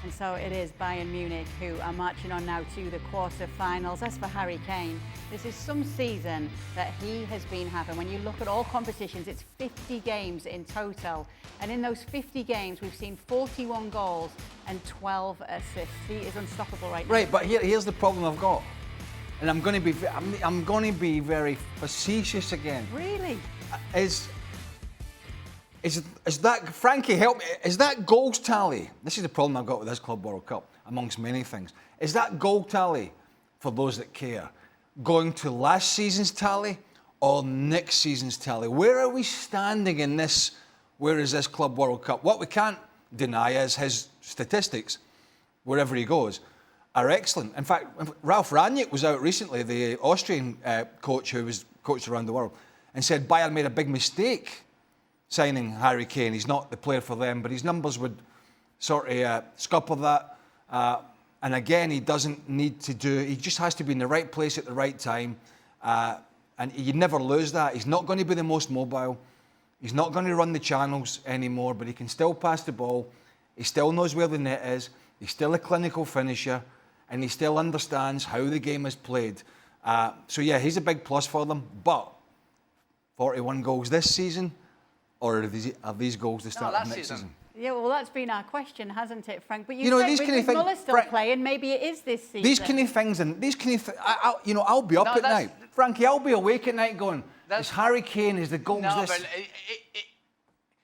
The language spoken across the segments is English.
And so it is Bayern Munich who are marching on now to the quarter-finals. As for Harry Kane, this is some season that he has been having. When you look at all competitions, it's 50 games in total. And in those 50 games, we've seen 41 goals and 12 assists. He is unstoppable right now. Right, but here's the problem I've got. And I'm going to be very facetious again. Really? Is that, Frankie, help me, is that goals tally, this is the problem I've got with this Club World Cup, amongst many things, is that goal tally, for those that care, going to last season's tally or next season's tally? Where are we standing in this, where is this Club World Cup? What we can't deny is his statistics, wherever he goes, are excellent. In fact, Ralf Rangnick was out recently, the Austrian coach who was coached around the world, and said Bayern made a big mistake signing Harry Kane. He's not the player for them, but his numbers would sort of scupper that. And again, he doesn't need to do, he just has to be in the right place at the right time. And you never lose that. He's not going to be the most mobile. He's not going to run the channels anymore, but he can still pass the ball. He still knows where the net is. He's still a clinical finisher, and he still understands how the game is played. So yeah, he's a big plus for them, but 41 goals this season, or are these goals the start of next season? Yeah, well, that's been our question, hasn't it, Frank? But you know, these with kind of things, Muller still playing, maybe it is this season. These kind of things, and these kind of I'll be up at night. Frankie, I'll be awake at night going, is Harry Kane, is the goals this... But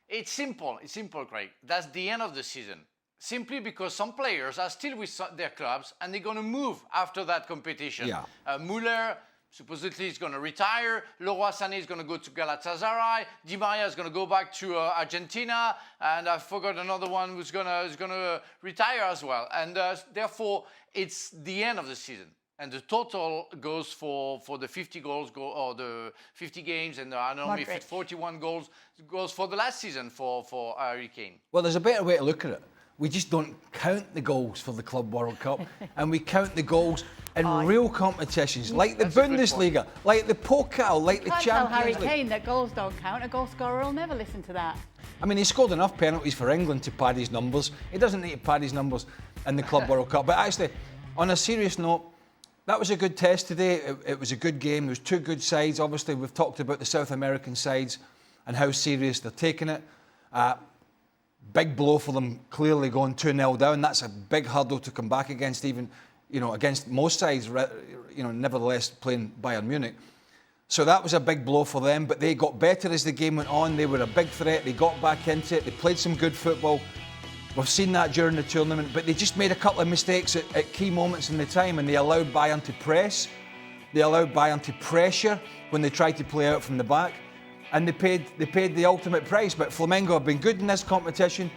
it's simple. It's simple, Craig. That's the end of the season. Simply because some players are still with their clubs and they're going to move after that competition. Yeah. Muller supposedly is going to retire. Leroy Sané is going to go to Galatasaray. Di Maria is going to go back to Argentina, and I forgot another one who's going to retire as well. And therefore, it's the end of the season, and the total goes for the 50 goals or the 50 games, and I don't know if it's 41 goals goes for the last season for Harry Kane. Well, there's a better way to look at it. We just don't count the goals for the Club World Cup, and we count the goals in real competitions, like the Bundesliga, like the Pokal, like the Champions League. You can't tell Harry Kane that goals don't count. A goal scorer will never listen to that. I mean, he scored enough penalties for England to pad his numbers. He doesn't need to pad his numbers in the Club World Cup. But actually, on a serious note, that was a good test today. It was a good game. There was two good sides. Obviously, we've talked about the South American sides and how serious they're taking it. Big blow for them, clearly going 2-0 down. That's a big hurdle to come back against, even, you know, against most sides, you know, nevertheless playing Bayern Munich. So that was a big blow for them, but they got better as the game went on. They were a big threat. They got back into it. They played some good football. We've seen that during the tournament, but they just made a couple of mistakes at key moments in the time, and they allowed Bayern to press. They allowed Bayern to pressure when they tried to play out from the back. And they paid the ultimate price. But Flamengo have been good in this competition,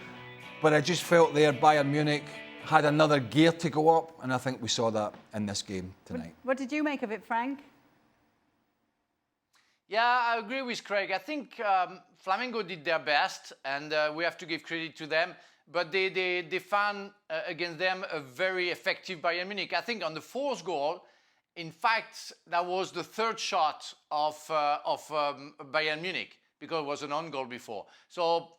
but I just felt there Bayern Munich had another gear to go up, and I think we saw that in this game tonight. What did you make of it, Frank? Yeah, I agree with Craig. I think Flamengo did their best, and we have to give credit to them. But they found against them a very effective Bayern Munich. I think on the fourth goal, in fact, that was the third shot of Bayern Munich, because it was an own goal before. So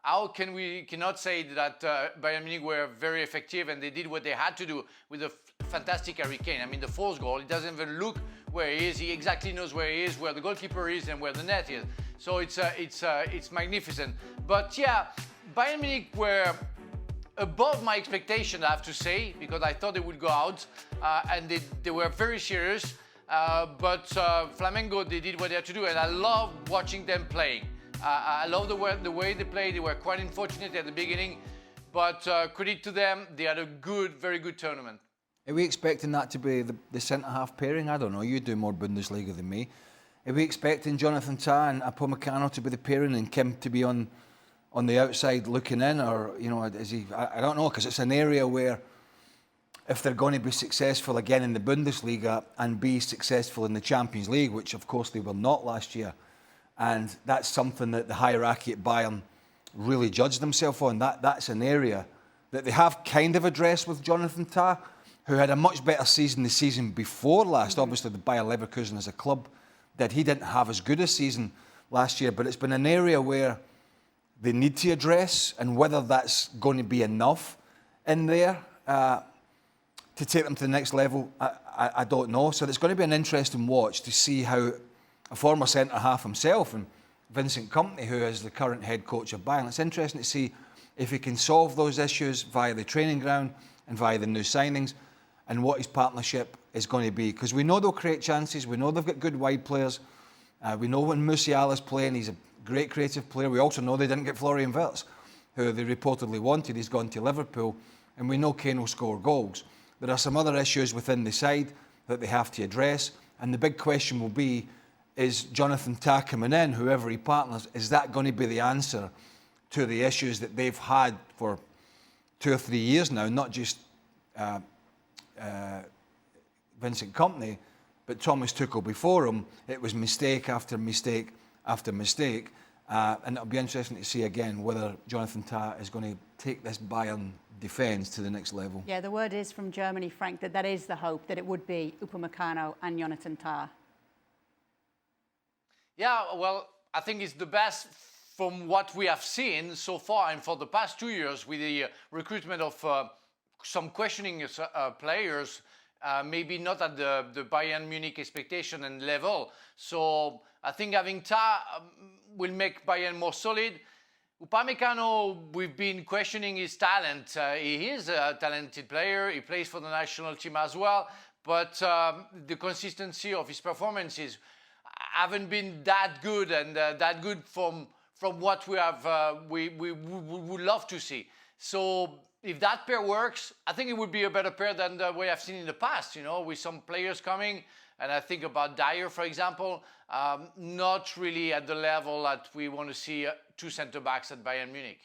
how can we cannot say that Bayern Munich were very effective and they did what they had to do with a fantastic Harry Kane? I mean, the fourth goal, he doesn't even look where he is. He exactly knows where he is, where the goalkeeper is, and where the net is. So it's magnificent. But yeah, Bayern Munich were above my expectation, I have to say, because I thought they would go out, and they were very serious. But Flamengo, they did what they had to do, and I love watching them playing. I love the way they played. They were quite unfortunate at the beginning, but credit to them, they had a very good tournament. Are we expecting that to be the centre-half pairing? I don't know, you do more Bundesliga than me. Are we expecting Jonathan Tah and Upamecano to be the pairing and Kim to be on the outside looking in, or, you know, is he? I don't know, because it's an area where if they're going to be successful again in the Bundesliga and be successful in the Champions League, which of course they were not last year, and that's something that the hierarchy at Bayern really judge themselves on. That's an area that they have kind of addressed with Jonathan Tah, who had a much better season the season before last. Obviously, the Bayer Leverkusen as a club, that he didn't have as good a season last year, but it's been an area where they need to address, and whether that's going to be enough in there to take them to the next level? I don't know. So it's going to be an interesting watch to see how a former centre-half himself and Vincent Kompany, who is the current head coach of Bayern, it's interesting to see if he can solve those issues via the training ground and via the new signings, and what his partnership is going to be. Because we know they'll create chances, we know they've got good wide players, we know when Musiala's playing, he's a great creative player. We also know they didn't get Florian Wirtz, who they reportedly wanted. He's gone to Liverpool, and we know Kane will score goals. There are some other issues within the side that they have to address, and the big question will be, is Jonathan Tah coming in, whoever he partners, is that going to be the answer to the issues that they've had for 2 or 3 years now, not just Vincent Kompany, but Thomas Tuchel before him? It was mistake after mistake after mistake, and it'll be interesting to see again whether Jonathan Tah is going to take this Bayern defence to the next level. Yeah, the word is from Germany, Frank, that is the hope, that it would be Upamecano and Jonathan Tah. Yeah, well, I think it's the best from what we have seen so far, and for the past 2 years with the recruitment of some questioning players, maybe not at the Bayern Munich expectation and level. So I think having Tah will make Bayern more solid. Upamecano, we've been questioning his talent. He is a talented player. He plays for the national team as well, but the consistency of his performances haven't been that good, and that good from what we have we would love to see. So if that pair works, I think it would be a better pair than the way I've seen in the past, you know, with some players coming. And I think about Dyer, for example, not really at the level that we want to see 2 centre-backs at Bayern Munich.